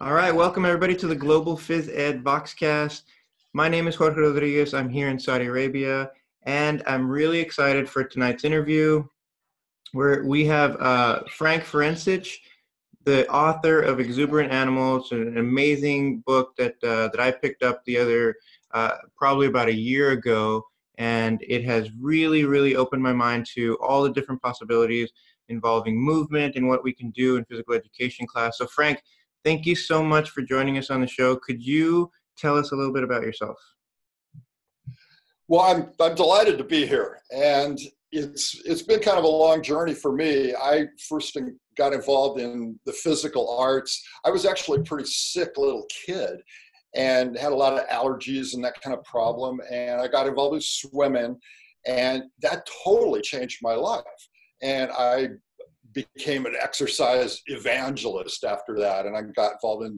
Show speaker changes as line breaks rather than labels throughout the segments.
All right, welcome everybody to the Global PhysEd Boxcast. My name is Jorge Rodriguez. I'm here in Saudi Arabia, and I'm really excited for tonight's interview, where we have Frank Forencich, the author of Exuberant Animals, an amazing book that I picked up probably about a year ago, and it has really opened my mind to all the different possibilities involving movement and what we can do in physical education class. So Frank, thank you so much for joining us on the show. Could you tell us a little bit about yourself?
Well, I'm delighted to be here, and it's been kind of a long journey for me. I first got involved in the physical arts. I was actually a pretty sick little kid and had a lot of allergies and that kind of problem, and I got involved in swimming, and that totally changed my life. And I became an exercise evangelist after that, and I got involved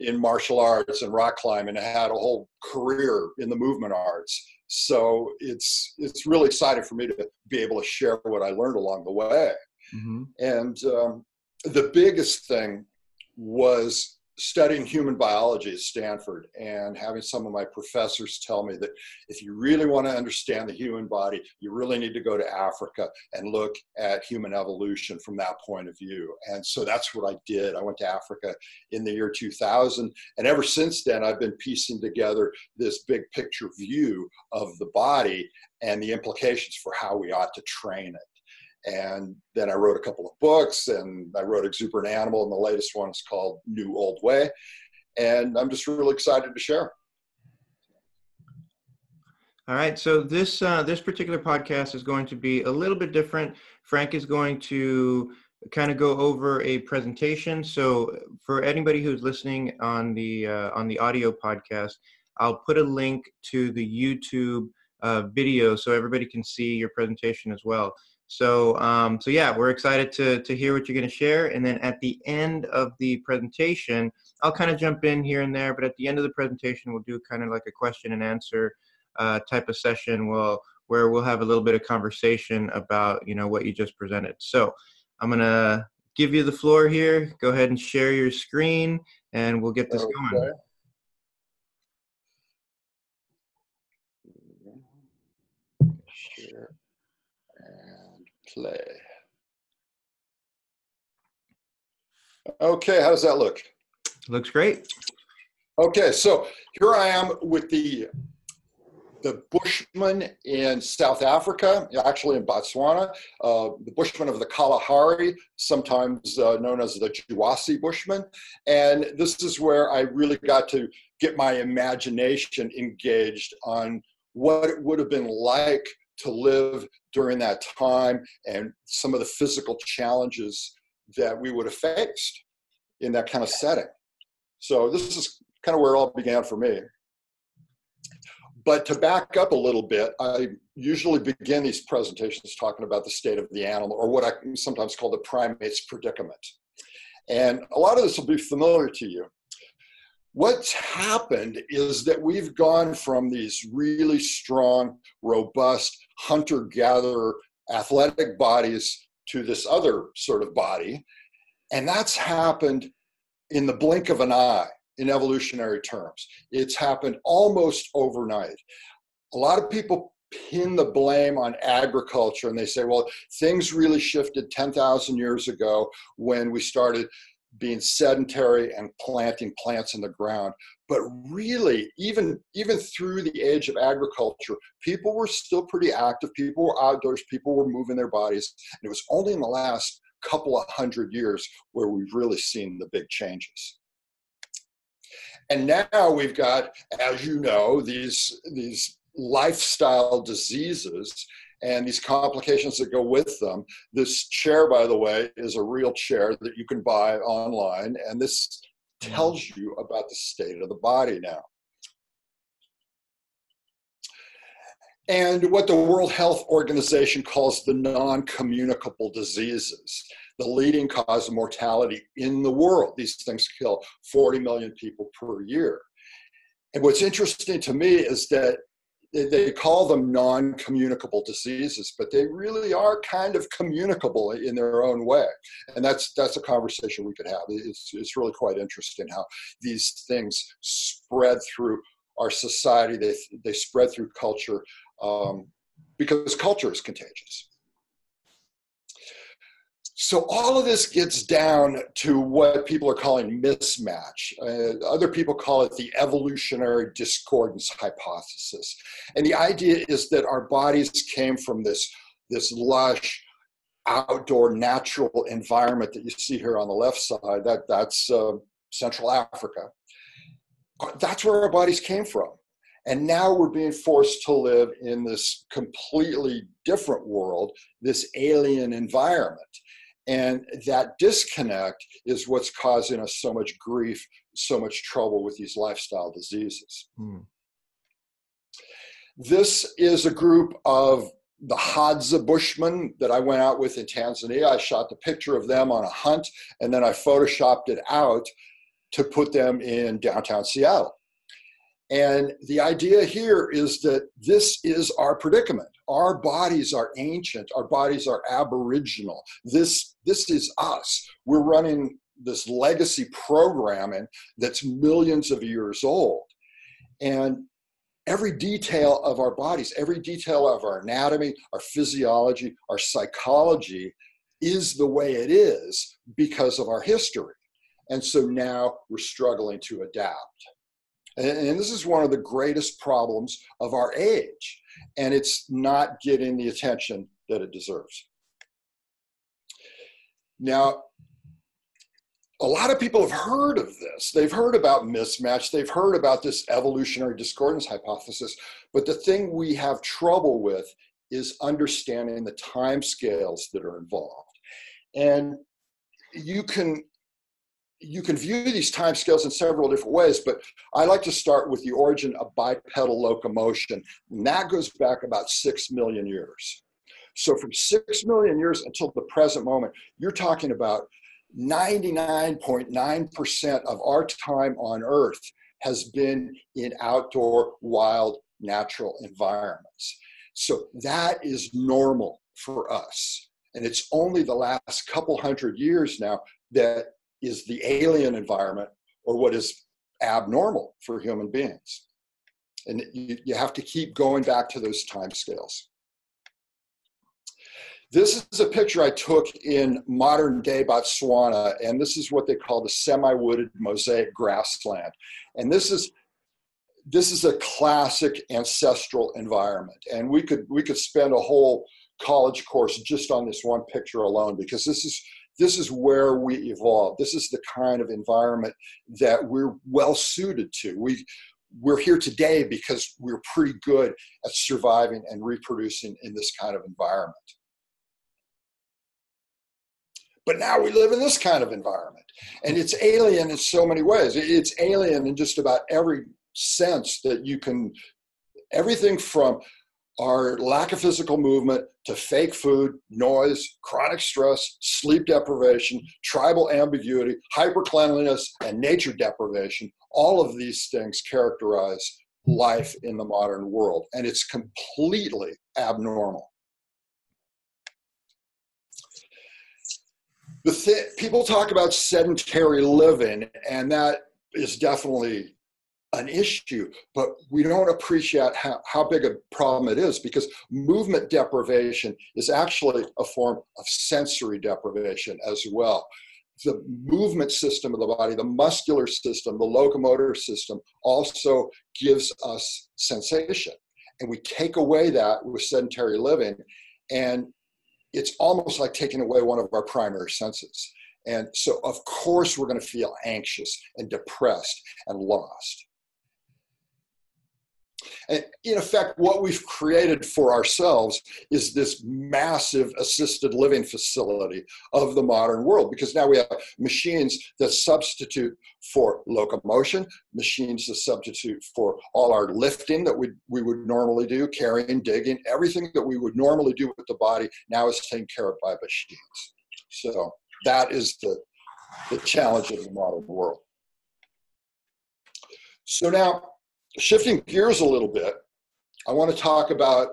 in martial arts and rock climbing, and I had a whole career in the movement arts. So it's really exciting for me to be able to share what I learned along the way. Mm-hmm. And the biggest thing was studying human biology at Stanford and having some of my professors tell me that if you really want to understand the human body, you really need to go to Africa and look at human evolution from that point of view. And so that's what I did. I went to Africa in the year 2000. And ever since then, I've been piecing together this big picture view of the body and the implications for how we ought to train it. And then I wrote a couple of books, and I wrote Exuberant Animal, and the latest one is called New Old Way. And I'm just really excited to share.
All right, so this particular podcast is going to be a little bit different. Frank is going to kind of go over a presentation. So for anybody who's listening on the audio podcast, I'll put a link to the YouTube video so everybody can see your presentation as well. So yeah, we're excited to hear what you're going to share. And then at the end of the presentation, I'll kind of jump in here and there, but at the end of the presentation, we'll do kind of like a question and answer type of session where we'll have a little bit of conversation about, what you just presented. So I'm going to give you the floor here. Go ahead and share your screen, and we'll get this going.
Share. Play. Okay, how does that look?
Looks great.
Okay, so here I am with the Bushmen in South Africa, actually in Botswana, the Bushmen of the Kalahari, sometimes known as the Juwasi Bushmen. And this is where I really got to get my imagination engaged on what it would have been like to live during that time and some of the physical challenges that we would have faced in that kind of setting. So this is kind of where it all began for me. But to back up a little bit, I usually begin these presentations talking about the state of the animal, or what I sometimes call the primate's predicament. And a lot of this will be familiar to you. What's happened is that we've gone from these really strong, robust, hunter-gatherer athletic bodies to this other sort of body. And that's happened in the blink of an eye in evolutionary terms. It's happened almost overnight. A lot of people pin the blame on agriculture, and they say, well, things really shifted 10,000 years ago when we started being sedentary and planting plants in the ground. But really, even through the age of agriculture, people were still pretty active. People were outdoors. People were moving their bodies. And it was only in the last couple of 100 years where we've really seen the big changes. And now we've got, as you know, these lifestyle diseases and these complications that go with them. This chair, by the way, is a real chair that you can buy online, and this tells you about the state of the body now. And what the World Health Organization calls the non-communicable diseases, the leading cause of mortality in the world. These things kill 40 million people per year. And what's interesting to me is that they call them non-communicable diseases, but they really are kind of communicable in their own way. And that's a conversation we could have. It's really quite interesting how these things spread through our society. They spread through culture because culture is contagious. So all of this gets down to what people are calling mismatch. Other people call it the evolutionary discordance hypothesis. And the idea is that our bodies came from this lush, outdoor, natural environment that you see here on the left side. That's Central Africa. That's where our bodies came from. And now we're being forced to live in this completely different world, this alien environment. And that disconnect is what's causing us so much grief, so much trouble with these lifestyle diseases. This is a group of the Hadza Bushmen that I went out with in Tanzania. I shot the picture of them on a hunt, and then I photoshopped it out to put them in downtown Seattle. And the idea here is that this is our predicament. Our bodies are ancient. Our bodies are aboriginal. This is us. We're running this legacy programming that's millions of years old. And every detail of our bodies, every detail of our anatomy, our physiology, our psychology is the way it is because of our history. And so now we're struggling to adapt. And this is one of the greatest problems of our age, and it's not getting the attention that it deserves. Now, a lot of people have heard of this. They've heard about mismatch. They've heard about this evolutionary discordance hypothesis. But the thing we have trouble with is understanding the timescales that are involved. And you can view these timescales in several different ways, but I like to start with the origin of bipedal locomotion, and that goes back about 6 million years. So from 6 million years until the present moment, you're talking about 99.9% of our time on Earth has been in outdoor, wild, natural environments. So that is normal for us. And it's only the last couple hundred years now that is the alien environment, or what is abnormal for human beings. And you have to keep going back to those timescales. This is a picture I took in modern day Botswana, and this is what they call the semi-wooded mosaic grassland. And this is a classic ancestral environment. And we could spend a whole college course just on this one picture alone, because this is where we evolved. This is the kind of environment that we're well suited to. We're here today because we're pretty good at surviving and reproducing in this kind of environment. But now we live in this kind of environment, and it's alien in so many ways. It's alien in just about every sense that you can, everything from our lack of physical movement to fake food, noise, chronic stress, sleep deprivation, tribal ambiguity, hypercleanliness, and nature deprivation. All of these things characterize life in the modern world, and it's completely abnormal. People talk about sedentary living, and that is definitely an issue, but we don't appreciate how big a problem it is, because movement deprivation is actually a form of sensory deprivation as well. The movement system of the body, the muscular system, the locomotor system also gives us sensation. And we take away that with sedentary living, and it's almost like taking away one of our primary senses. And so, of course, we're going to feel anxious and depressed and lost. And in effect, what we've created for ourselves is this massive assisted living facility of the modern world, because now we have machines that substitute for locomotion, machines that substitute for all our lifting that we would normally do, carrying, digging, everything that we would normally do with the body now is taken care of by machines. So that is the challenge of the modern world. So now, shifting gears a little bit, I want to talk about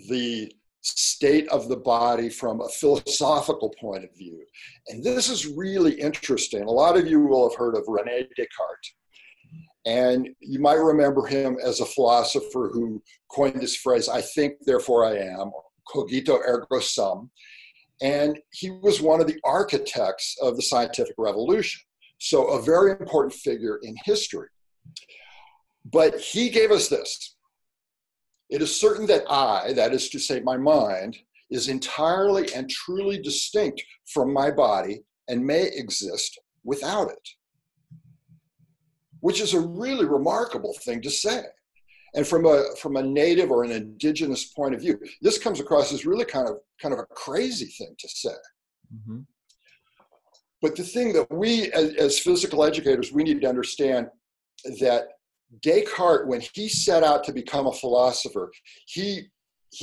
the state of the body from a philosophical point of view. And this is really interesting. A lot of you will have heard of René Descartes. And you might remember him as a philosopher who coined this phrase, I think, therefore I am, or cogito ergo sum. And he was one of the architects of the scientific revolution. So a very important figure in history. But he gave us this. It is certain that I, that is to say my mind, is entirely and truly distinct from my body and may exist without it. Which is a really remarkable thing to say. And from a native or an indigenous point of view, this comes across as really kind of a crazy thing to say. Mm-hmm. But the thing that we, as physical educators, we need to understand that Descartes, when he set out to become a philosopher, he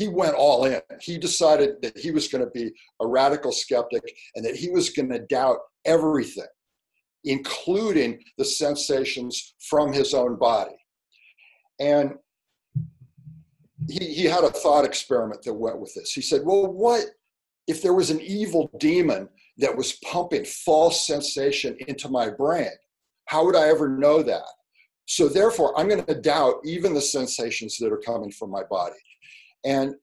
went all in. He decided that he was going to be a radical skeptic and that he was going to doubt everything, including the sensations from his own body. And he had a thought experiment that went with this. He said, well, what if there was an evil demon that was pumping false sensation into my brain? How would I ever know that? So therefore, I'm going to doubt even the sensations that are coming from my body. And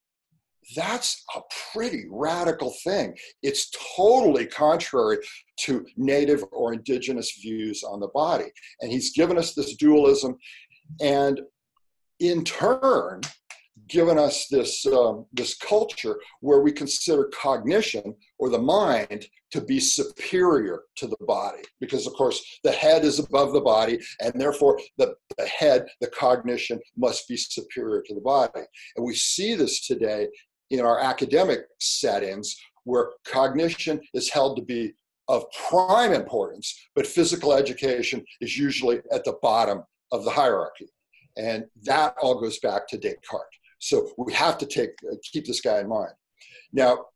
that's a pretty radical thing. It's totally contrary to native or indigenous views on the body. And he's given us this dualism, and in turn, given us this culture where we consider cognition or the mind to be superior to the body, because of course the head is above the body, and therefore the head, the cognition, must be superior to the body. And we see this today in our academic settings where cognition is held to be of prime importance, but physical education is usually at the bottom of the hierarchy. And that all goes back to Descartes. So we have to keep this guy in mind. Now,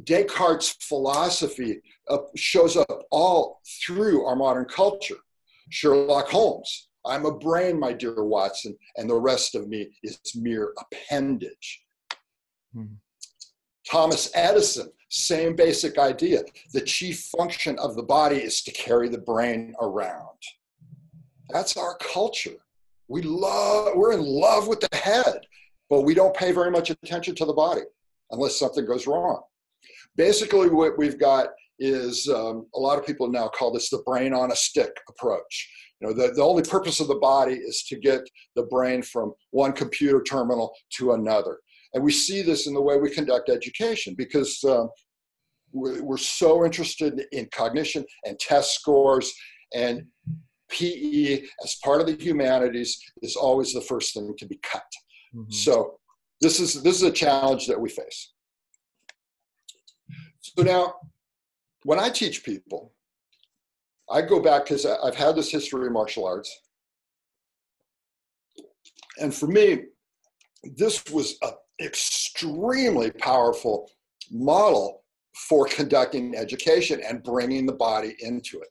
Descartes' philosophy shows up all through our modern culture. Sherlock Holmes, I'm a brain, my dear Watson, and the rest of me is mere appendage. Thomas Edison, same basic idea. The chief function of the body is to carry the brain around. That's our culture. We're in love with the head, but we don't pay very much attention to the body unless something goes wrong. Basically, what we've got is a lot of people now call this the brain on a stick approach. You know, the only purpose of the body is to get the brain from one computer terminal to another. And we see this in the way we conduct education, because we're so interested in cognition and test scores, and PE as part of the humanities is always the first thing to be cut. Mm-hmm. So this is a challenge that we face. So now, when I teach people, I go back, because I've had this history of martial arts. And for me, this was an extremely powerful model for conducting education and bringing the body into it.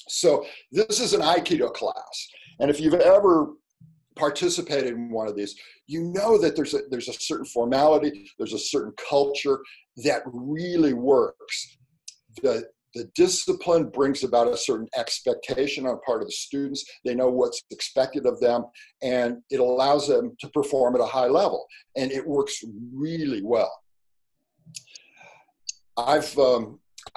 So this is an aikido class. And if you've ever participated in one of these, you know that there's a certain formality, there's a certain culture that really works. The discipline brings about a certain expectation on part of the students. They know what's expected of them, and it allows them to perform at a high level. And it works really well. I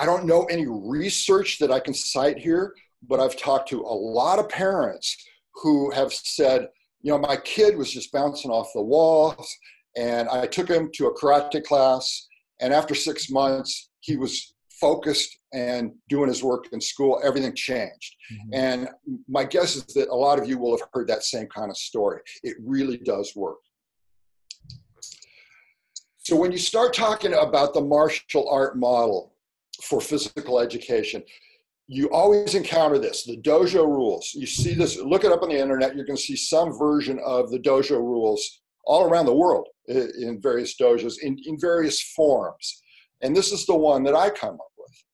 don't know any research that I can cite here, but I've talked to a lot of parents who have said, you know, my kid was just bouncing off the walls, and I took him to a karate class, and after 6 months, he was focused and doing his work in school. Everything changed. Mm-hmm. And my guess is that a lot of you will have heard that same kind of story. It really does work. So when you start talking about the martial art model for physical education, you always encounter this, the Dojo Rules. You see this, look it up on the internet, you're going to see some version of the Dojo Rules all around the world in various dojos, in various forms. And this is the one that I come up with.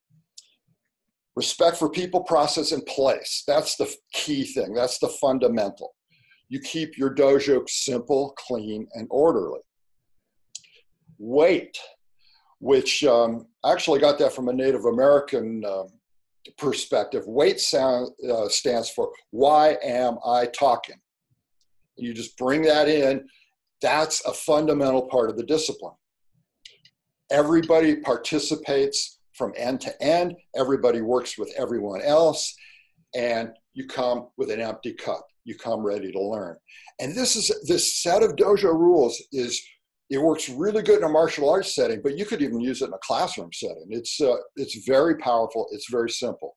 Respect for people, process, and place. That's the key thing. That's the fundamental. You keep your dojo simple, clean, and orderly. Wait, which I actually got that from a Native American perspective. Wait stands for why am I talking? You just bring that in. That's a fundamental part of the discipline. Everybody participates from end to end. Everybody works with everyone else. And you come with an empty cup. You come ready to learn. And this set of dojo rules it works really good in a martial arts setting, but you could even use it in a classroom setting. It's very powerful. It's very simple.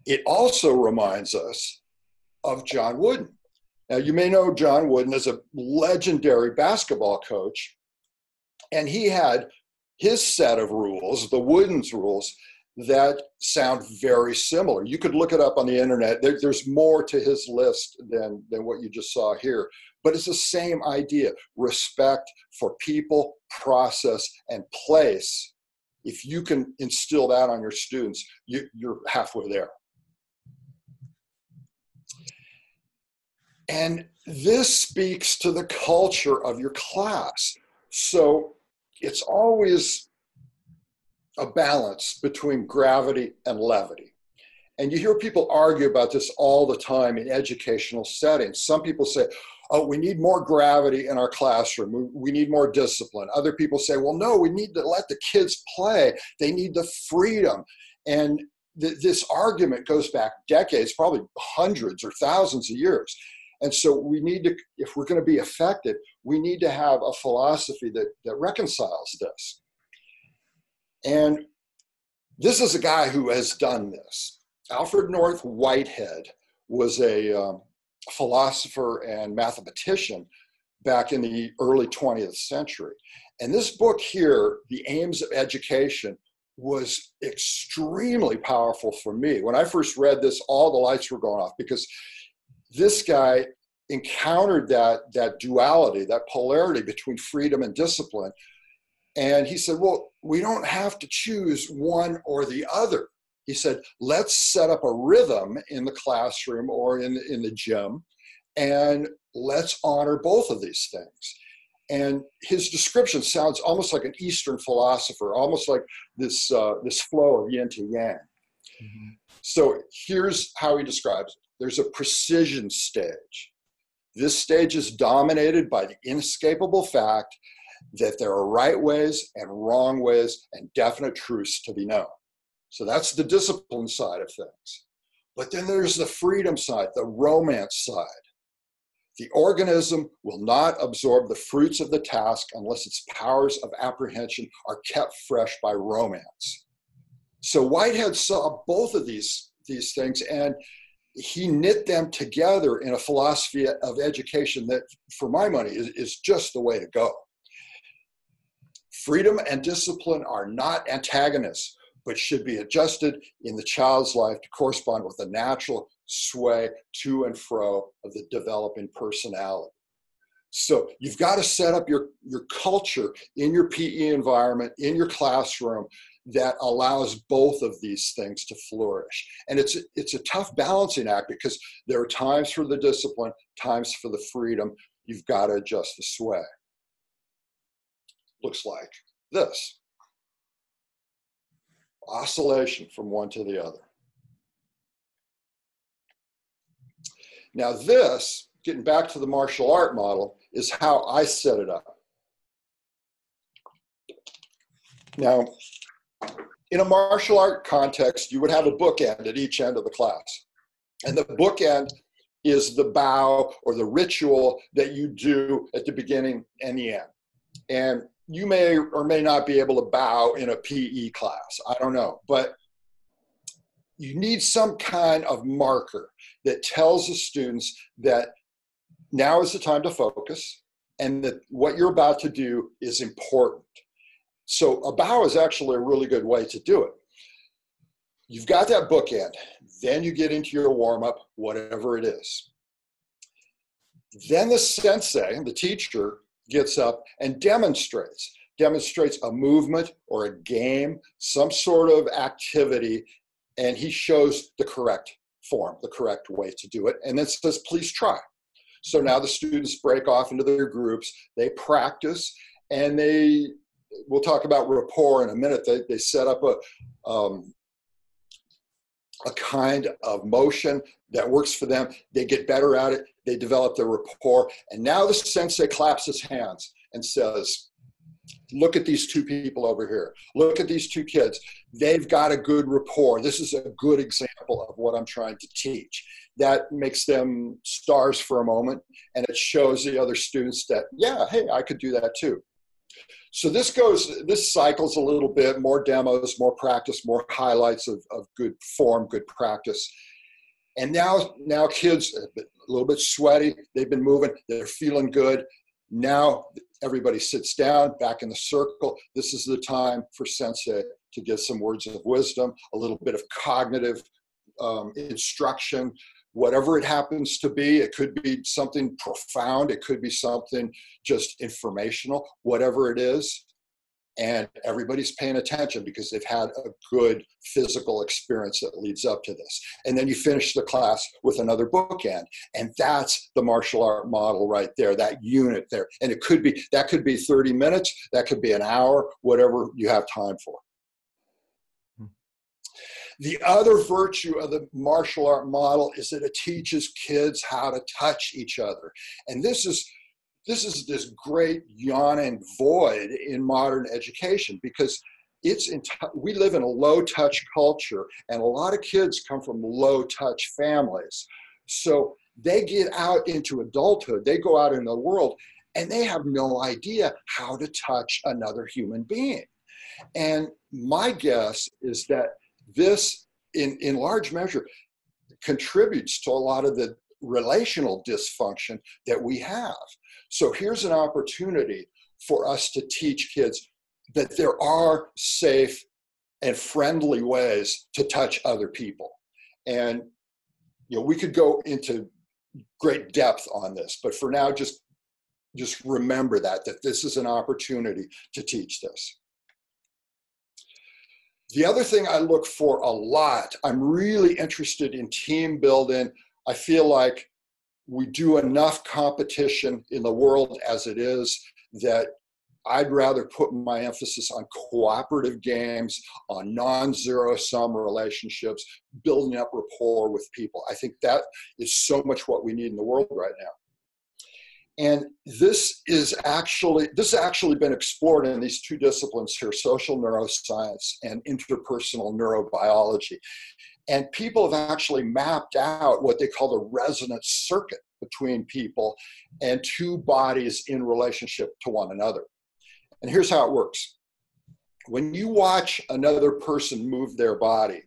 It also reminds us of John Wooden. Now, you may know John Wooden as a legendary basketball coach, and he had his set of rules, the Wooden's rules, that sound very similar. You could look it up on the internet. There's more to his list than what you just saw here. But it's the same idea: respect for people, process, and place. If you can instill that on your students, you're halfway there. And this speaks to the culture of your class. So it's always a balance between gravity and levity. And you hear people argue about this all the time in educational settings. Some people say, oh, we need more gravity in our classroom. We need more discipline. Other people say, well, no, we need to let the kids play. They need the freedom. And this argument goes back decades, probably hundreds or thousands of years. And so we need to, if we're going to be effective, we need to have a philosophy that reconciles this. And this is a guy who has done this. Alfred North Whitehead was a philosopher and mathematician back in the early 20th century. And this book here, The Aims of Education, was extremely powerful for me. When I first read this, all the lights were going off, because this guy encountered that duality, that polarity between freedom and discipline. And he said, well, we don't have to choose one or the other. He said, let's set up a rhythm in the classroom or in the gym, and let's honor both of these things. And his description sounds almost like an Eastern philosopher, almost like this flow of yin to yang. Mm-hmm. So here's how he describes it. There's a precision stage. This stage is dominated by the inescapable fact that there are right ways and wrong ways and definite truths to be known. So that's the discipline side of things. But then there's the freedom side, the romance side. The organism will not absorb the fruits of the task unless its powers of apprehension are kept fresh by romance. So Whitehead saw both of these things, and he knit them together in a philosophy of education that, for my money, is just the way to go. Freedom and discipline are not antagonists, but should be adjusted in the child's life to correspond with the natural sway to and fro of the developing personality. So you've got to set up your culture in your PE environment, in your classroom, that allows both of these things to flourish. And it's a tough balancing act, because there are times for the discipline, times for the freedom. You've got to adjust the sway. Looks like this. Oscillation from one to the other. Now this, getting back to the martial art model, is how I set it up. Now, in a martial art context, you would have a bookend at each end of the class. And the bookend is the bow or the ritual that you do at the beginning and the end. And you may or may not be able to bow in a PE class. I don't know. But you need some kind of marker that tells the students that now is the time to focus and that what you're about to do is important. So a bow is actually a really good way to do it. You've got that bookend. Then you get into your warm-up, whatever it is. Then the sensei, the teacher, gets up and demonstrates a movement or a game, some sort of activity, and he shows the correct form, the correct way to do it, and then says, please try. So now the students break off into their groups, they practice, and we'll talk about rapport in a minute. They set up a kind of motion that works for them. They get better at it. They develop their rapport. And now the sensei claps his hands and says, look at these two people over here. Look at these two kids. They've got a good rapport. This is a good example of what I'm trying to teach. That makes them stars for a moment, and it shows the other students that, yeah, hey, I could do that too. So this cycles a little bit, more demos, more practice, more highlights of good form, good practice. And now kids, a little bit sweaty, they've been moving, they're feeling good. Now everybody sits down, back in the circle. This is the time for sensei to give some words of wisdom, a little bit of cognitive instruction, whatever it happens to be. It could be something profound. It could be something just informational, whatever it is. And everybody's paying attention because they've had a good physical experience that leads up to this. And then you finish the class with another bookend. And that's the martial art model right there, that unit there. And that could be 30 minutes, that could be an hour, whatever you have time for. The other virtue of the martial art model is that it teaches kids how to touch each other. And this is this great yawning void in modern education, because we live in a low-touch culture, and a lot of kids come from low-touch families. So they get out into adulthood, they go out in the world, and they have no idea how to touch another human being. And my guess is that this, in large measure, contributes to a lot of the relational dysfunction that we have. So here's an opportunity for us to teach kids that there are safe and friendly ways to touch other people. And we could go into great depth on this, but for now, just remember that this is an opportunity to teach this. The other thing I look for a lot, I'm really interested in team building. I feel like we do enough competition in the world as it is that I'd rather put my emphasis on cooperative games, on non-zero-sum relationships, building up rapport with people. I think that is so much what we need in the world right now. And this has actually been explored in these two disciplines here, social neuroscience and interpersonal neurobiology. And people have actually mapped out what they call the resonance circuit between people and two bodies in relationship to one another. And here's how it works. When you watch another person move their body,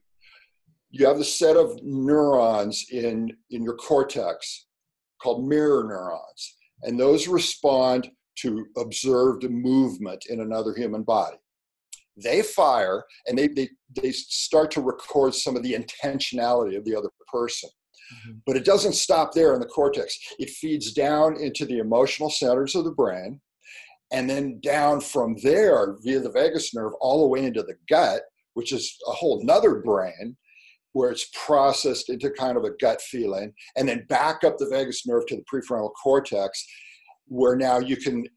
you have a set of neurons in your cortex called mirror neurons. And those respond to observed movement in another human body. They fire, and they start to record some of the intentionality of the other person. Mm-hmm. But it doesn't stop there in the cortex. It feeds down into the emotional centers of the brain, and then down from there via the vagus nerve all the way into the gut, which is a whole nother brain, where it's processed into kind of a gut feeling, and then back up the vagus nerve to the prefrontal cortex, where now you can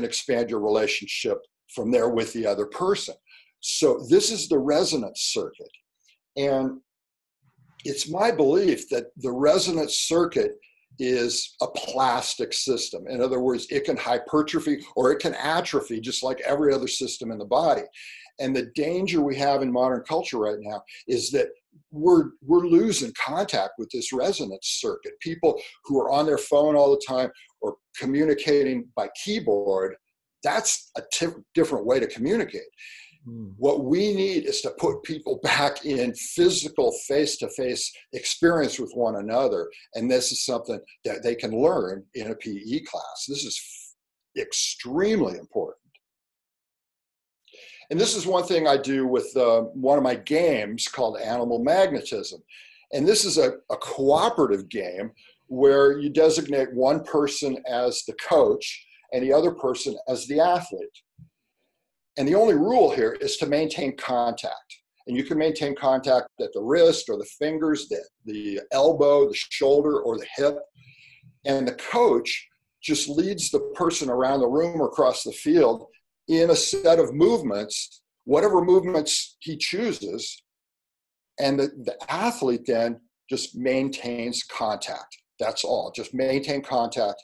expand your relationship from there with the other person. So this is the resonance circuit. And it's my belief that the resonance circuit is a plastic system. In other words, it can hypertrophy or it can atrophy just like every other system in the body. And the danger we have in modern culture right now is that we're losing contact with this resonance circuit. People who are on their phone all the time or communicating by keyboard, that's a different way to communicate. What we need is to put people back in physical face-to-face experience with one another. And this is something that they can learn in a PE class. This is extremely important. And this is one thing I do with one of my games called Animal Magnetism. And this is a cooperative game where you designate one person as the coach and the other person as the athlete. And the only rule here is to maintain contact. And you can maintain contact at the wrist or the fingers, the elbow, the shoulder, or the hip. And the coach just leads the person around the room or across the field in a set of movements, whatever movements he chooses. And the athlete then just maintains contact. That's all, just maintain contact.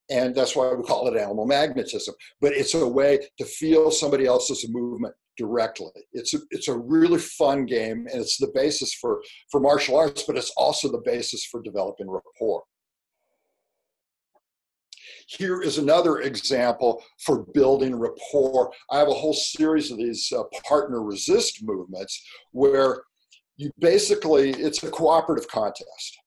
And that's why we call it animal magnetism. But it's a way to feel somebody else's movement directly. It's a really fun game, and it's the basis for martial arts, but it's also the basis for developing rapport. Here is another example for building rapport. I have a whole series of these partner resist movements where you basically, it's a cooperative contest.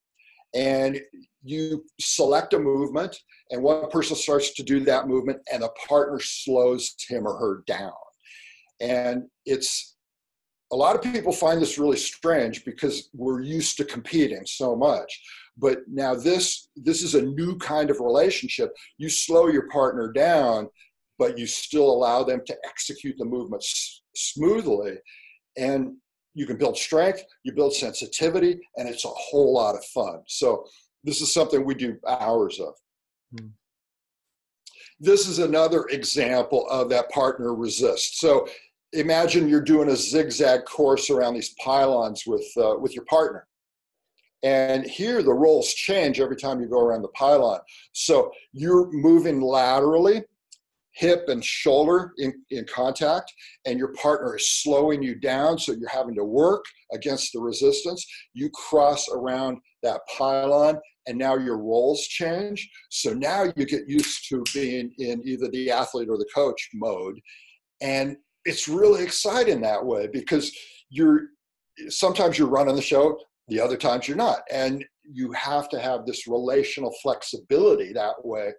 And you select a movement, and one person starts to do that movement, and the partner slows him or her down. And a lot of people find this really strange because we're used to competing so much. But now this is a new kind of relationship. You slow your partner down, but you still allow them to execute the movement smoothly. And you can build strength, you build sensitivity, and it's a whole lot of fun. So this is something we do hours of. This is another example of that partner resist. So imagine you're doing a zigzag course around these pylons with your partner. And here the roles change every time you go around the pylon. So you're moving laterally, hip and shoulder in contact, and your partner is slowing you down, so you're having to work against the resistance. You cross around that pylon, and now your roles change. So now you get used to being in either the athlete or the coach mode. And it's really exciting that way because sometimes you're running the show, the other times you're not. And you have to have this relational flexibility that way.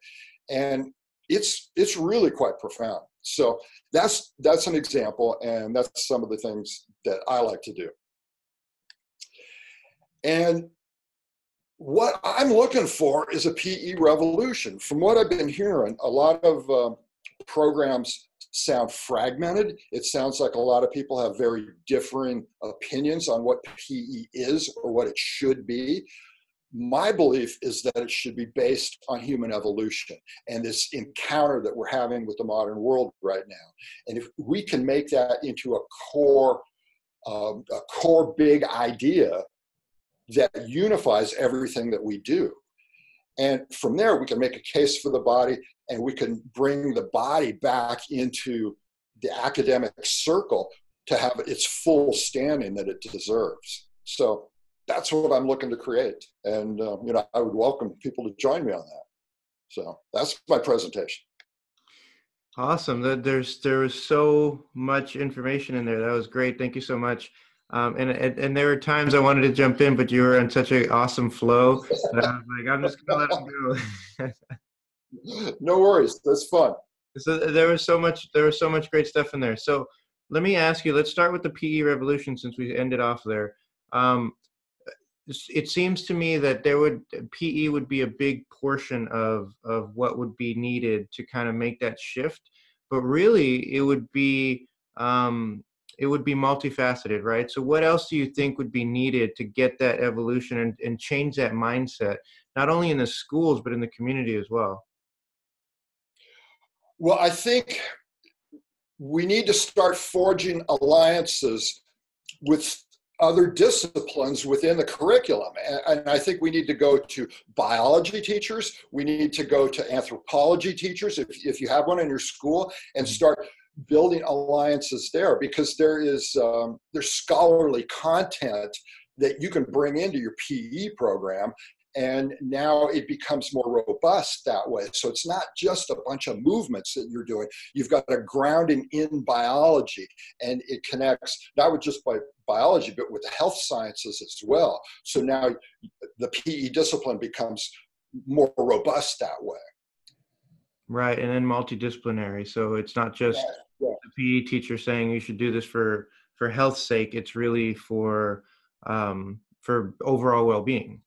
And it's really quite profound. So that's an example, and that's some of the things that I like to do. And what I'm looking for is a PE revolution. From what I've been hearing, a lot of programs sound fragmented. It sounds like a lot of people have very differing opinions on what PE is or what it should be. My belief is that it should be based on human evolution and this encounter that we're having with the modern world right now. And if we can make that into a core big idea that unifies everything that we do. And from there, we can make a case for the body, and we can bring the body back into the academic circle to have its full standing that it deserves. So that's what I'm looking to create. And I would welcome people to join me on that. So that's my presentation.
Awesome. There was so much information in there. That was great. Thank you so much. And there were times I wanted to jump in, but you were in such an awesome flow that I was like, I'm just gonna let him go.
No worries. That's fun.
So there was so much great stuff in there. So let me ask you, let's start with the PE revolution since we ended off there. It seems to me that PE would be a big portion of what would be needed to kind of make that shift, but really it would be multifaceted, right? So what else do you think would be needed to get that evolution and change that mindset, not only in the schools, but in the community as well?
Well, I think we need to start forging alliances with other disciplines within the curriculum. And I think we need to go to biology teachers. We need to go to anthropology teachers, if you have one in your school, and start building alliances there, because there's scholarly content that you can bring into your PE program. And now it becomes more robust that way. So it's not just a bunch of movements that you're doing. You've got a grounding in biology, and it connects not with just biology, but with the health sciences as well. So now the PE discipline becomes more robust that way.
Right, and then multidisciplinary. So it's not just the PE teacher saying you should do this for health's sake. It's really for overall well-being.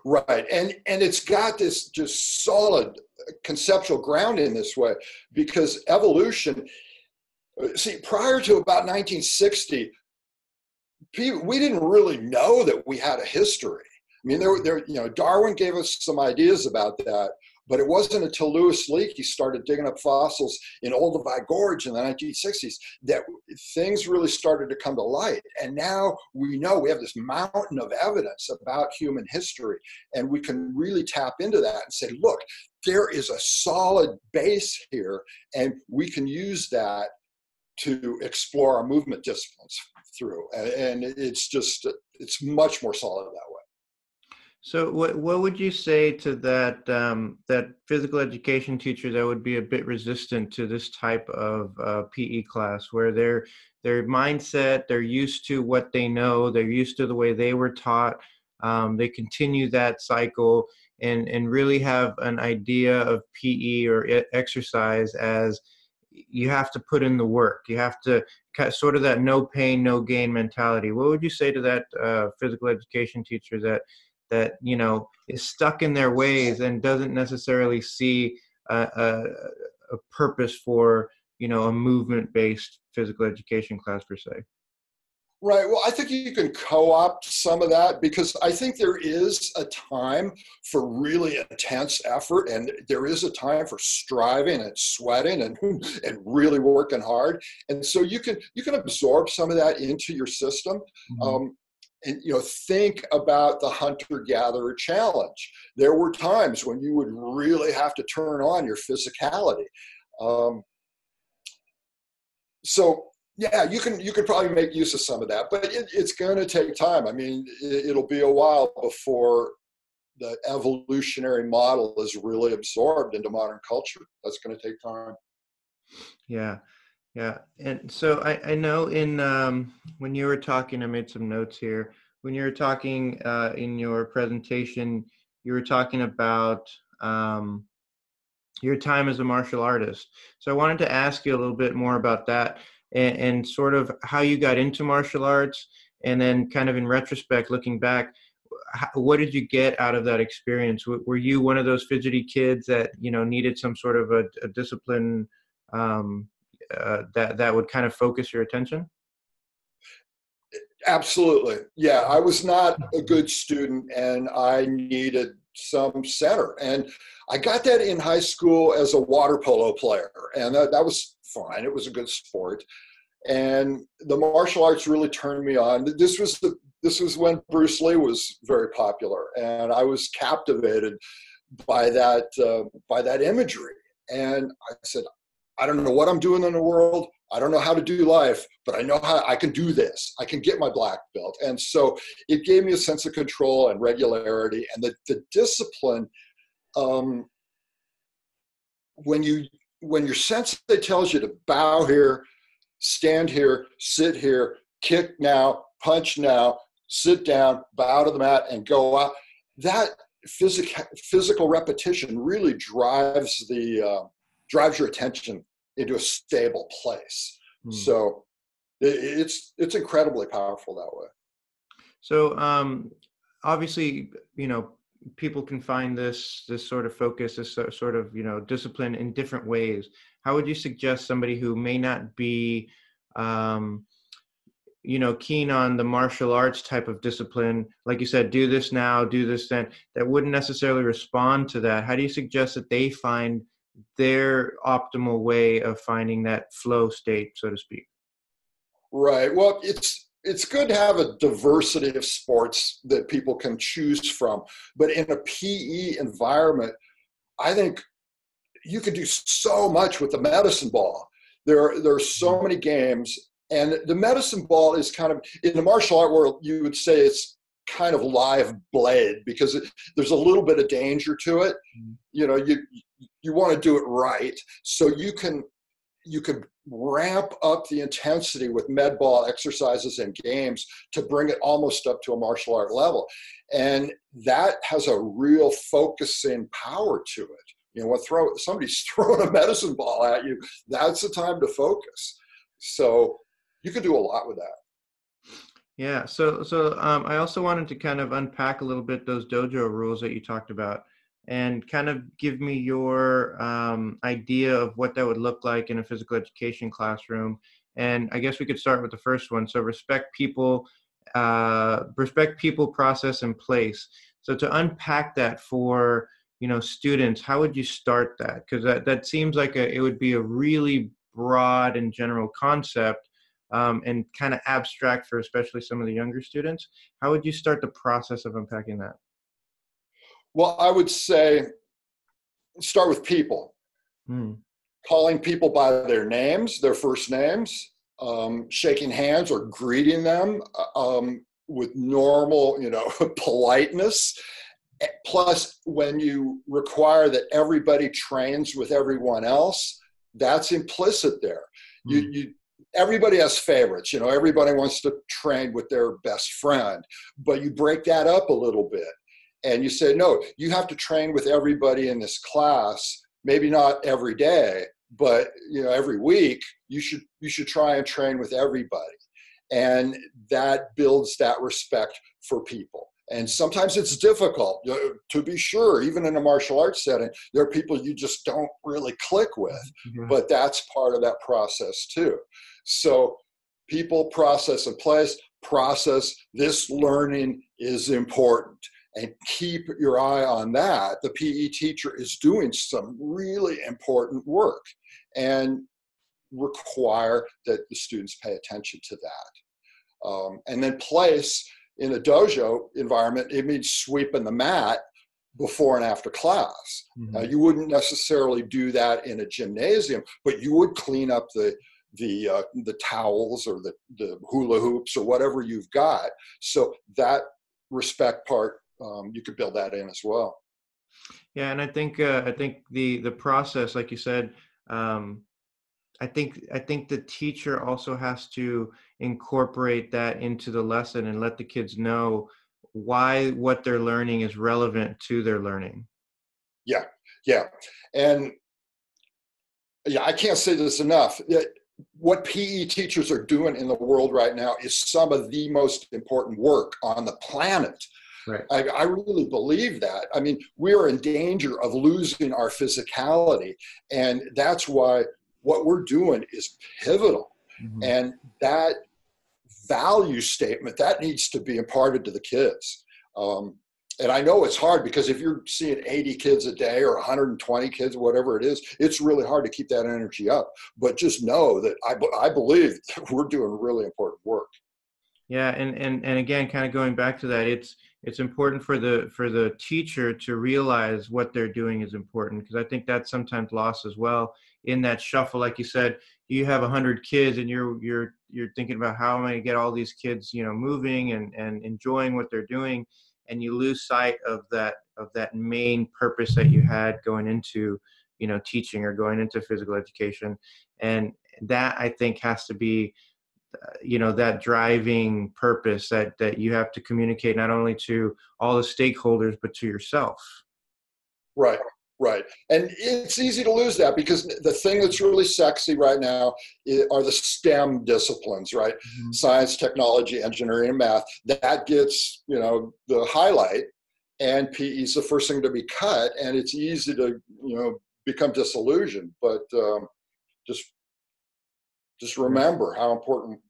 Right, and it's got this just solid conceptual ground in this way, because evolution, see, prior to about 1960, we didn't really know that we had a history. mean, Darwin gave us some ideas about that, but it wasn't until Louis Leakey started digging up fossils in Olduvai Gorge in the 1960s that things really started to come to light. And now we know we have this mountain of evidence about human history, and we can really tap into that and say, look, there is a solid base here, and we can use that to explore our movement disciplines through. And it's much more solid that way.
So what would you say to that that physical education teacher that would be a bit resistant to this type of PE class, where their mindset, they're used to what they know, they're used to the way they were taught, they continue that cycle and really have an idea of PE or exercise as you have to put in the work, you have to sort of that no pain, no gain mentality. What would you say to that physical education teacher that is stuck in their ways and doesn't necessarily see a purpose for, a movement-based physical education class per se?
Right. Well, I think you can co-opt some of that, because I think there is a time for really intense effort, and there is a time for striving and sweating and really working hard. And so you can absorb some of that into your system. Mm-hmm. And think about the hunter-gatherer challenge. There were times when you would really have to turn on your physicality. So yeah, you can probably make use of some of that, but it's going to take time. I mean, it'll be a while before the evolutionary model is really absorbed into modern culture. That's going to take time.
Yeah. Yeah. And so I know when you were talking, I made some notes here. When you were talking in your presentation, you were talking about your time as a martial artist. So I wanted to ask you a little bit more about that and sort of how you got into martial arts. And then kind of in retrospect, looking back, what did you get out of that experience? Were you one of those fidgety kids that, needed some sort of a discipline that would kind of focus your attention?
Absolutely. Yeah, I was not a good student and I needed some center. And I got that in high school as a water polo player. And that was fine. It was a good sport. And the martial arts really turned me on. This was when Bruce Lee was very popular. And I was captivated by that imagery. And I said, I don't know what I'm doing in the world. I don't know how to do life, but I know how I can do this. I can get my black belt. And so it gave me a sense of control and regularity, and the discipline. When your sensei tells you to bow here, stand here, sit here, kick now, punch now, sit down, bow to the mat, and go out, that physical repetition really drives your attention into a stable place. So it's incredibly powerful that way.
So obviously, people can find this sort of focus, this sort of, discipline in different ways. How would you suggest somebody who may not be, keen on the martial arts type of discipline, like you said, do this now, do this then, that wouldn't necessarily respond to that? How do you suggest that they find their optimal way of finding that flow state, so to speak?
Right. Well, it's good to have a diversity of sports that people can choose from. But in a PE environment, I think you can do so much with the medicine ball. There are so many games. And the medicine ball is kind of, in the martial art world, you would say it's kind of live blade, because there's a little bit of danger to it. You want to do it right. So you can ramp up the intensity with med ball exercises and games to bring it almost up to a martial art level. And that has a real focusing power to it. When somebody's throwing a medicine ball at you, that's the time to focus. So you can do a lot with that.
Yeah. So I also wanted to kind of unpack a little bit those dojo rules that you talked about, and kind of give me your idea of what that would look like in a physical education classroom. And I guess we could start with the first one. So respect people, process, and place. So to unpack that for, students, how would you start that? Because that seems like it would be a really broad and general concept, and kind of abstract for especially some of the younger students. How would you start the process of unpacking that?
Well, I would say start with people,
Hmm.
calling people by their names, their first names, shaking hands or greeting them with normal, politeness. Plus, when you require that everybody trains with everyone else, that's implicit there. Everybody has favorites. Everybody wants to train with their best friend, but you break that up a little bit and you say, no, you have to train with everybody in this class. Maybe not every day, but every week you should try and train with everybody, and that builds that respect for people. And sometimes it's difficult, to be sure. Even in a martial arts setting, there are people you just don't really click with, but that's part of that process too. So people, process, and place. Process, this learning is important. And keep your eye on that. The PE teacher is doing some really important work, and require that the students pay attention to that. And then place, in a dojo environment, it means sweeping the mat before and after class. You wouldn't necessarily do that in a gymnasium, but you would clean up the towels or the hula hoops or whatever you've got. So that respect part, you could build that in as well.
Yeah, and I think the process, like you said, I think the teacher also has to incorporate that into the lesson and let the kids know why what they're learning is relevant to their learning.
Yeah, and yeah, I can't say this enough. What PE teachers are doing in the world right now is some of the most important work on the planet.
Right.
I really believe that. I mean, we are in danger of losing our physicality, and that's why what we're doing is pivotal. And that value statement, that needs to be imparted to the kids. And I know it's hard, because if you're seeing 80 kids a day or 120 kids, whatever it is, it's really hard to keep that energy up. But just know that I believe that we're doing really important work.
Yeah, and again, kind of going back to that, it's important for the teacher to realize what they're doing is important, because I think that's sometimes lost as well in that shuffle. Like you said, you have 100 kids and you're thinking about how am I going to get all these kids moving and enjoying what they're doing, and you lose sight of that main purpose that you had going into teaching or going into physical education. And that, I think, has to be that driving purpose that you have to communicate not only to all the stakeholders but to yourself.
Right. And it's easy to lose that, because the thing that's really sexy right now are the STEM disciplines, right? Science, technology, engineering, and math. That gets the highlight, and PE is the first thing to be cut, and it's easy to become disillusioned. But just remember how important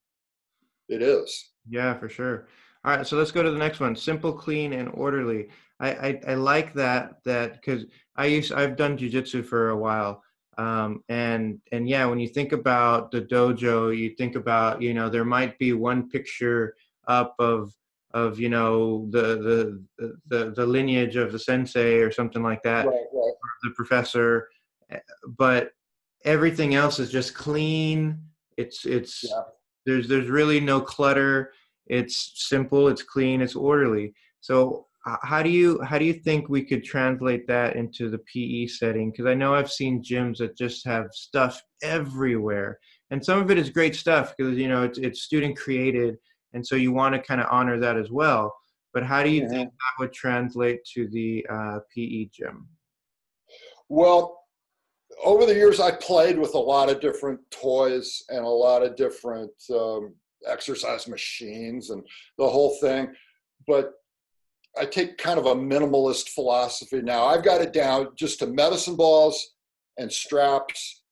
it is.
Yeah, for sure. All right, so let's go to the next one. Simple, clean, and orderly. I like that because I've done jiu-jitsu for a while. And yeah, when you think about the dojo, you think about, there might be one picture up of the lineage of the sensei or something like that,
Right.
the professor, but everything else is just clean. It's
Yeah.
there's really no clutter. It's simple, it's clean, it's orderly. So how do you think we could translate that into the PE setting? Because I know I've seen gyms that just have stuff everywhere, and some of it is great stuff because it's student created, and so you want to kind of honor that as well. But how do you think that would translate to the PE gym?
Well, over the years, I played with a lot of different toys and a lot of different exercise machines and the whole thing. But I take kind of a minimalist philosophy now. I've got it down just to medicine balls and straps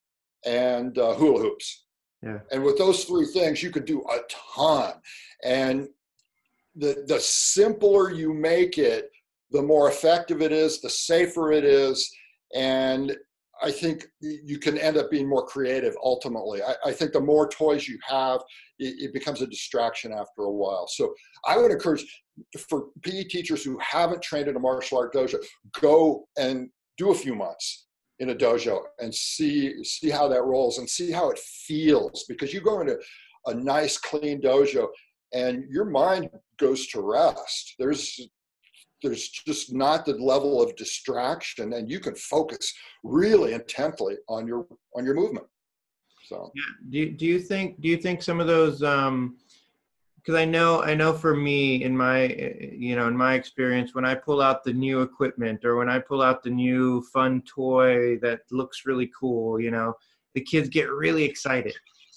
and hula hoops.
Yeah.
And with those three things, you could do a ton. And the simpler you make it, the more effective it is, the safer it is. And I think you can end up being more creative ultimately. I think the more toys you have, it becomes a distraction after a while. So I would encourage for PE teachers who haven't trained in a martial art dojo, go and do a few months in a dojo and see how that rolls and see how it feels, because you go into a nice clean dojo and your mind goes to rest. There's just not the level of distraction, and you can focus really intently on your movement. So
yeah. Do you think some of those, because I know for me, in my in my experience, when I pull out the new equipment or when I pull out the new fun toy that looks really cool, the kids get really excited,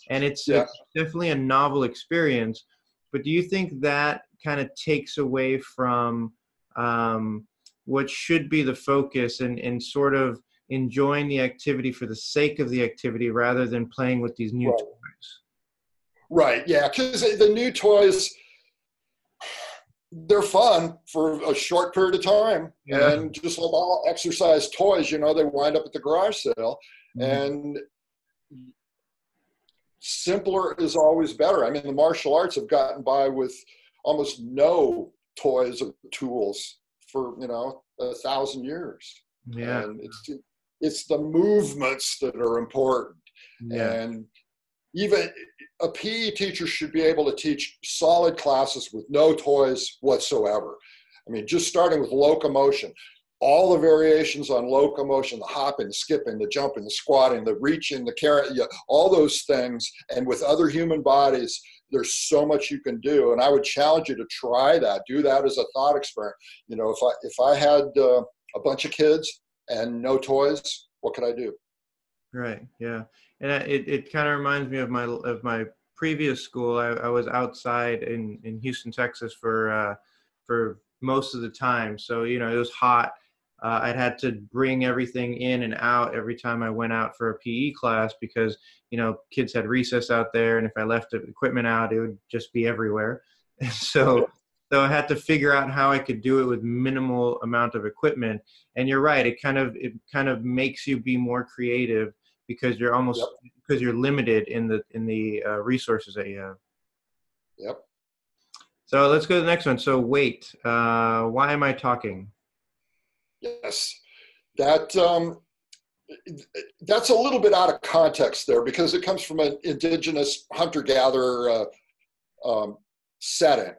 and it's definitely a novel experience. But do you think that kind of takes away from what should be the focus and sort of enjoying the activity for the sake of the activity rather than playing with these new toys?
Right, yeah, because the new toys, they're fun for a short period of time. Yeah. And just like all exercise toys, they wind up at the garage sale. Mm-hmm. And simpler is always better. I mean, the martial arts have gotten by with almost no toys or tools for 1,000 years. Yeah, and it's the movements that are important. Yeah. And even a PE teacher should be able to teach solid classes with no toys whatsoever. I mean, just starting with locomotion, all the variations on locomotion, the hopping, the skipping, the jumping, the squatting, the reaching, the carrying, all those things. And with other human bodies, there's so much you can do. And I would challenge you to try that. Do that as a thought experiment. If I had a bunch of kids and no toys, what could I do?
Right. Yeah. And it kind of reminds me of my previous school. I was outside in Houston, Texas for most of the time. So, it was hot. I'd had to bring everything in and out every time I went out for a PE class because, kids had recess out there. And if I left the equipment out, it would just be everywhere. And so I had to figure out how I could do it with minimal amount of equipment. And you're right. It kind of makes you be more creative because you're because you're limited in the resources that you have.
Yep.
So let's go to the next one. So weight. Why am I talking?
Yes, that's a little bit out of context there because it comes from an indigenous hunter-gatherer setting.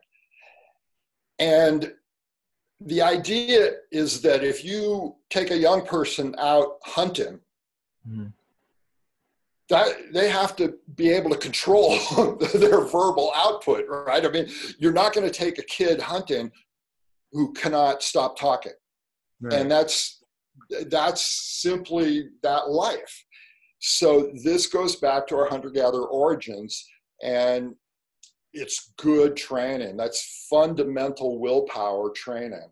And the idea is that if you take a young person out hunting, mm-hmm. that they have to be able to control their verbal output, right? I mean, you're not going to take a kid hunting who cannot stop talking. Right. And that's simply that life. So this goes back to our hunter-gatherer origins, and it's good training. That's fundamental willpower training,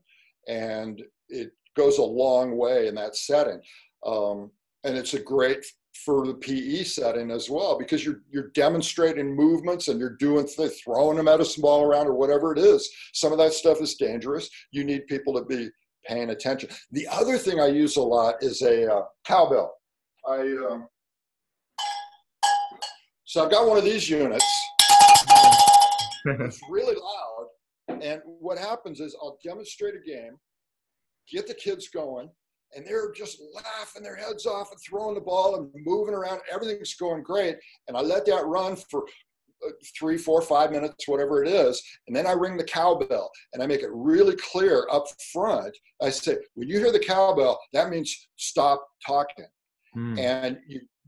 and it goes a long way in that setting. And it's a great for the PE setting as well, because you're demonstrating movements and you're doing things, throwing a medicine ball around or whatever it is. Some of that stuff is dangerous. You need people to be paying attention. The other thing I use a lot is a cowbell. So I've got one of these units. It's really loud. And what happens is I'll demonstrate a game, get the kids going, and they're just laughing their heads off and throwing the ball and moving around. Everything's going great. And I let that run for 3, 4, 5 minutes, whatever it is. And then I ring the cowbell and I make it really clear up front. I say, when you hear the cowbell, that means stop talking. And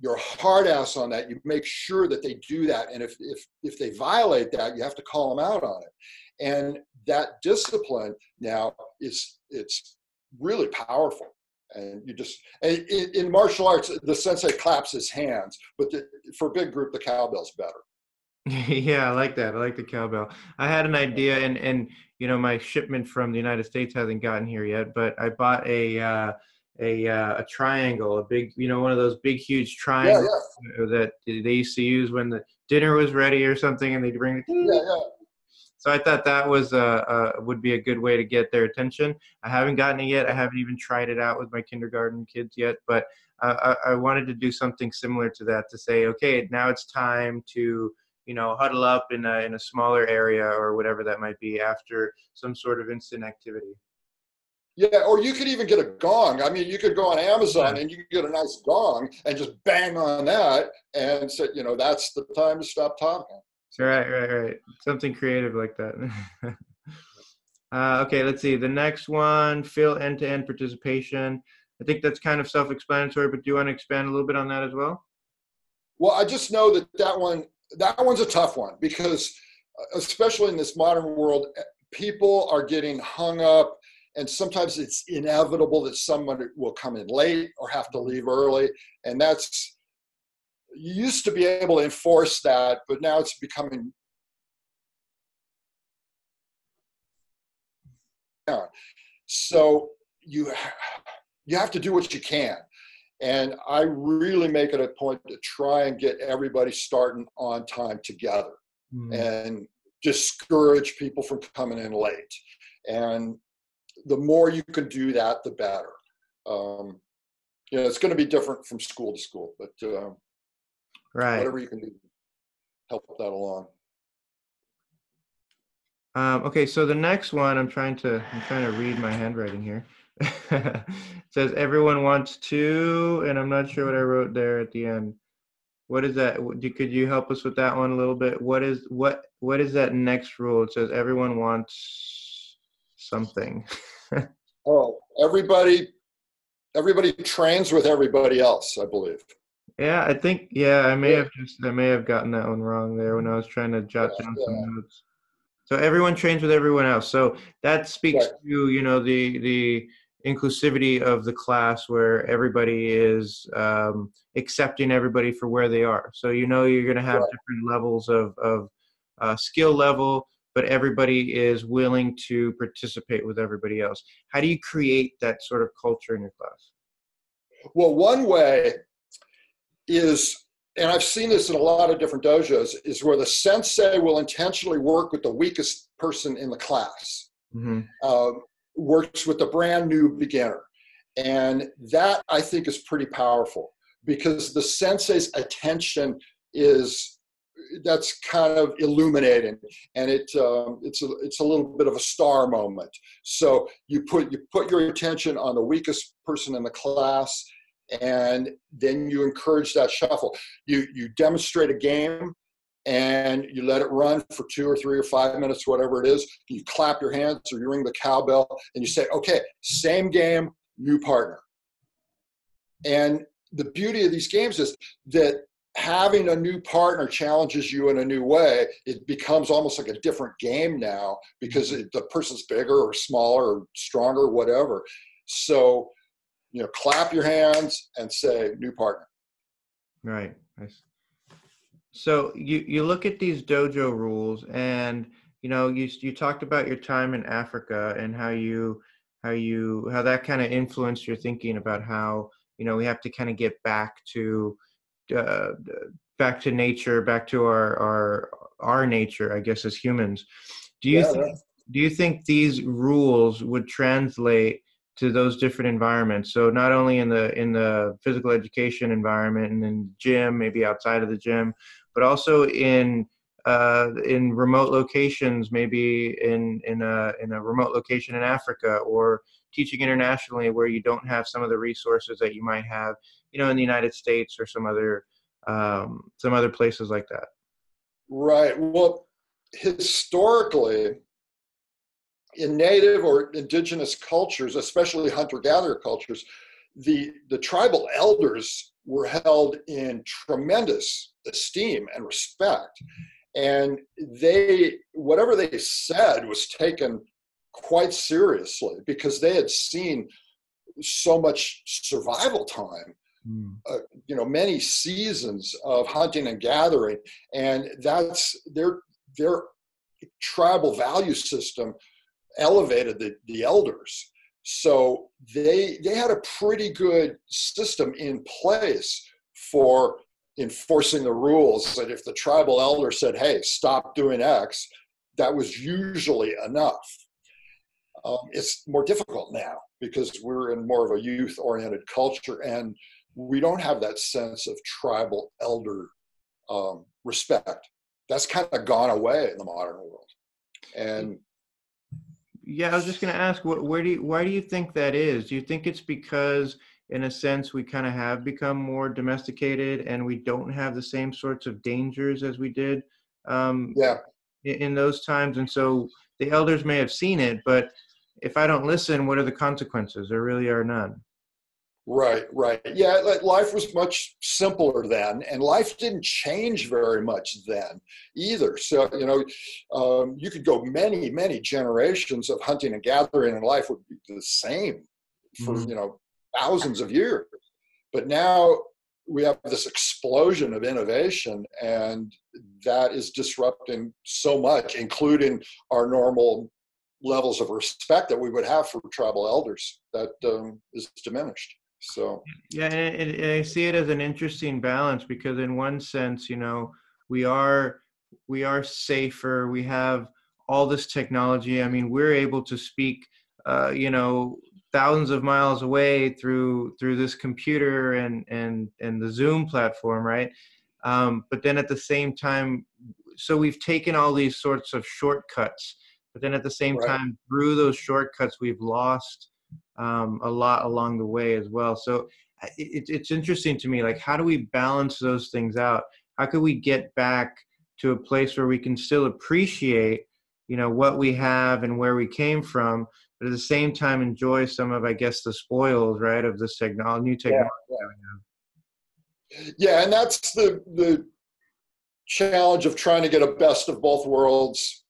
you're hard ass on that. You make sure that they do that. And if they violate that, you have to call them out on it. And that discipline now it's really powerful. And you just, in martial arts, the sensei claps his hands, but for a big group, the cowbell's better.
Yeah, I like that. I like the cowbell. I had an idea, and my shipment from the United States hasn't gotten here yet, but I bought a triangle, a big, one of those big, huge triangles that they used to use when the dinner was ready or something, and they'd bring it. So I thought that was would be a good way to get their attention. I haven't gotten it yet. I haven't even tried it out with my kindergarten kids yet, but I wanted to do something similar to that, to say, okay, now it's time to, huddle up in a smaller area or whatever that might be after some sort of instant activity.
Yeah, or you could even get a gong. I mean, you could go on Amazon and you could get a nice gong and just bang on that and say, that's the time to stop talking.
Right. Something creative like that. Okay, let's see. The next one, fill end-to-end participation. I think that's kind of self-explanatory, but do you want to expand a little bit on that as well?
Well, I just know that one's a tough one, because especially in this modern world, people are getting hung up, and sometimes it's inevitable that someone will come in late or have to leave early. And you used to be able to enforce that, but now it's becoming. So you have to do what you can. And I really make it a point to try and get everybody starting on time together and discourage people from coming in late. And the more you can do that, the better. It's going to be different from school to school, but whatever you can do to help that along.
Okay, so the next one, I'm trying to read my handwriting here. It says everyone wants to, and I'm not sure what I wrote there at the end. What is that? Could you help us with that one a little bit? What is that next rule? It says everyone wants something.
Everybody trains with everybody else, I believe.
Yeah, I think, I may have gotten that one wrong there when I was trying to jot down some notes. So everyone trains with everyone else. So that speaks to, the inclusivity of the class, where everybody is accepting everybody for where they are. So, you're going to have different levels of skill level, but everybody is willing to participate with everybody else. How do you create that sort of culture in your class?
Well, one way is, and I've seen this in a lot of different dojos, is where the sensei will intentionally work with the weakest person in the class, works with the brand new beginner. And that, I think, is pretty powerful, because the sensei's attention that's kind of illuminating, and it's a little bit of a star moment. So you put your attention on the weakest person in the class, and then you encourage that shuffle. You demonstrate a game, and you let it run for 2 or 3 or 5 minutes, whatever it is. You clap your hands or you ring the cowbell, and you say, okay, same game, new partner. And the beauty of these games is that having a new partner challenges you in a new way. It becomes almost like a different game now, because the person's bigger or smaller or stronger, whatever. So, clap your hands and say, new partner.
Right. Nice. So you look at these dojo rules, and you talked about your time in Africa and how that kind of influenced your thinking about how we have to kind of get back to nature, back to our nature, I guess, as humans. Do you think these rules would translate to those different environments? So not only in the physical education environment and in the gym, maybe outside of the gym, but also in remote locations, maybe in a remote location in Africa, or teaching internationally where you don't have some of the resources that you might have, in the United States or some other places like that.
Right. Well, historically, in native or indigenous cultures, especially hunter-gatherer cultures, the tribal elders were held in tremendous esteem and respect. And whatever they said was taken quite seriously, because they had seen so much survival time, many seasons of hunting and gathering. And that's their tribal value system elevated the elders. So they had a pretty good system in place for enforcing the rules. That if the tribal elder said, hey, stop doing X, that was usually enough. It's more difficult now because we're in more of a youth-oriented culture, and we don't have that sense of tribal elder respect. That's kind of gone away in the modern world. And
yeah, I was just going to ask, why do you think that is? Do you think it's because, in a sense, we kind of have become more domesticated and we don't have the same sorts of dangers as we did
yeah,
in those times? And so the elders may have seen it, but if I don't listen, what are the consequences? There really are none.
right. Yeah, life was much simpler then, and life didn't change very much then either. So, you could go many generations of hunting and gathering, and life would be the same for,
Mhm.
thousands of years. But now we have this explosion of innovation, and that is disrupting so much, including our normal levels of respect that we would have for tribal elders. That is diminished. So
Yeah, and I see it as an interesting balance because in one sense, we are we are safer. We have all this technology. I mean, we're able to speak, thousands of miles away through this computer and the Zoom platform, right? But then at the same time, so we've taken all these sorts of shortcuts, but then at the same
right.
time, through those shortcuts, we've lost a lot along the way as well. So it's interesting to me, like, how do we balance those things out? How could we get back to a place where we can still appreciate, what we have and where we came from, but at the same time enjoy some of, I guess, the spoils, right, of this new
Yeah,
technology that we have.
yeah, and that's the challenge of trying to get a best of both worlds,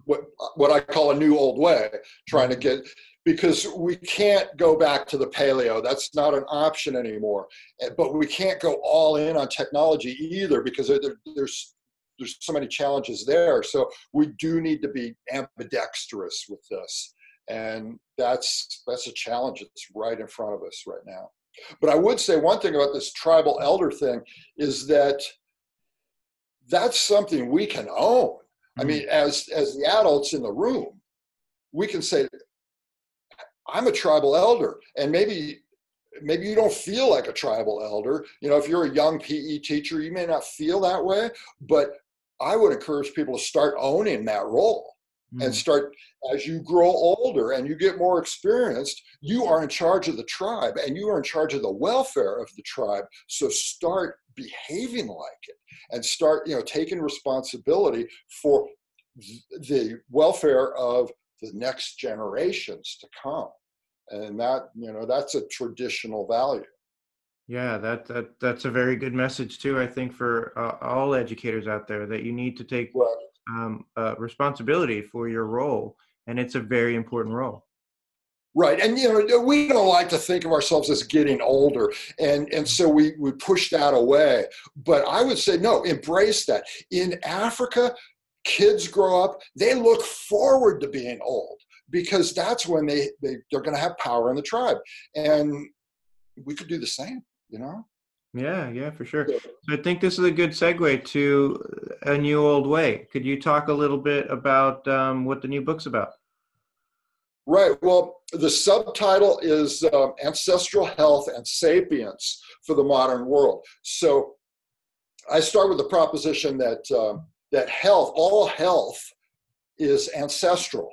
what I call a new old way, trying to get, because we can't go back to the paleo. That's not an option anymore. But we can't go all in on technology either, because there's so many challenges there. So we do need to be ambidextrous with this, and that's a challenge that's right in front of us right now. But I would say one thing about this tribal elder thing is that that's something we can own. I mean, as the adults in the room, we can say, I'm a tribal elder. And maybe you don't feel like a tribal elder. If you're a young PE teacher, you may not feel that way, but I would encourage people to start owning that role and start, as you grow older and you get more experienced, you are in charge of the tribe and you are in charge of the welfare of the tribe. So start behaving like it and start, taking responsibility for the welfare of the next generations to come. And that's a traditional value.
Yeah, that's a very good message too, I think, for all educators out there, that you need to take responsibility for your role, and it's a very important role.
Right. And, we don't like to think of ourselves as getting older. And so we push that away. But I would say, no, embrace that. In Africa, kids grow up, they look forward to being old, because that's when they're going to have power in the tribe. And we could do the same,
Yeah, for sure. So I think this is a good segue to A New Old Way. Could you talk a little bit about what the new book's about?
Right. Well, the subtitle is Ancestral Health and Sapience for the Modern World. So I start with the proposition that all health is ancestral,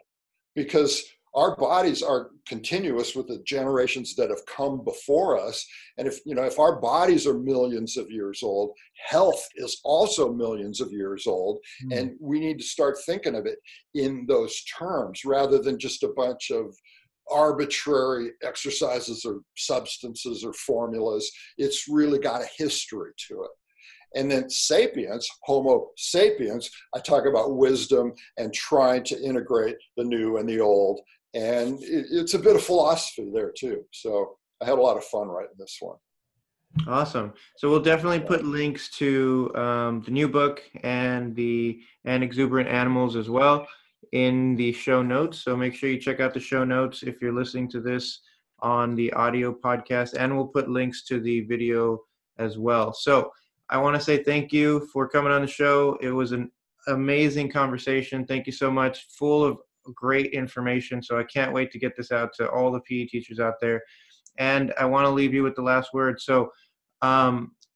because our bodies are continuous with the generations that have come before us. And if our bodies are millions of years old, health is also millions of years old. And we need to start thinking of it in those terms, rather than just a bunch of arbitrary exercises or substances or formulas. It's really got a history to it. And then sapiens, Homo sapiens, I talk about wisdom and trying to integrate the new and the old. And it's a bit of philosophy there too. So I had a lot of fun writing this one.
Awesome. So we'll definitely put links to the new book and Exuberant Animals as well in the show notes. So make sure you check out the show notes if you're listening to this on the audio podcast, and we'll put links to the video as well. So I want to say thank you for coming on the show. It was amazing conversation. Thank you so much. Full of great information. So I can't wait to get this out to all the PE teachers out there. And I want to leave you with the last word. So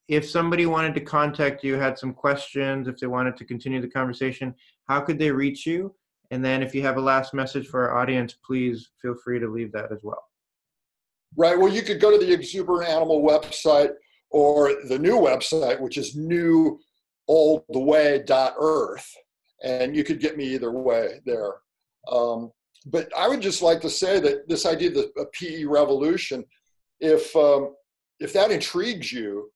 if somebody wanted to contact you, had some questions, if they wanted to continue the conversation, how could they reach you? And then if you have a last message for our audience, please feel free to leave that as well.
Right. Well, you could go to the Exuberant Animal website or the new website, which is newoldtheway.earth. And you could get me either way there. But I would just like to say that this idea of the PE revolution, if that intrigues you,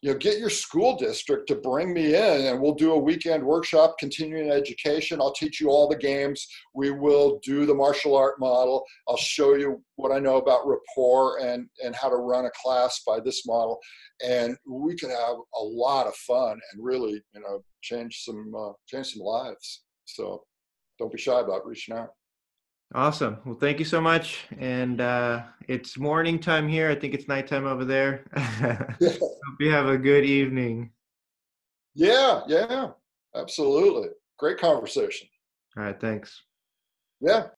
get your school district to bring me in, and we'll do a weekend workshop, continuing education. I'll teach you all the games. We will do the martial art model. I'll show you what I know about rapport and how to run a class by this model. And we can have a lot of fun and really, change some lives. So don't be shy about reaching out.
Awesome. Well, thank you so much. And it's morning time here. I think it's nighttime over there. Hope you have a good evening.
Yeah, absolutely. Great conversation.
All right. Thanks.
Yeah.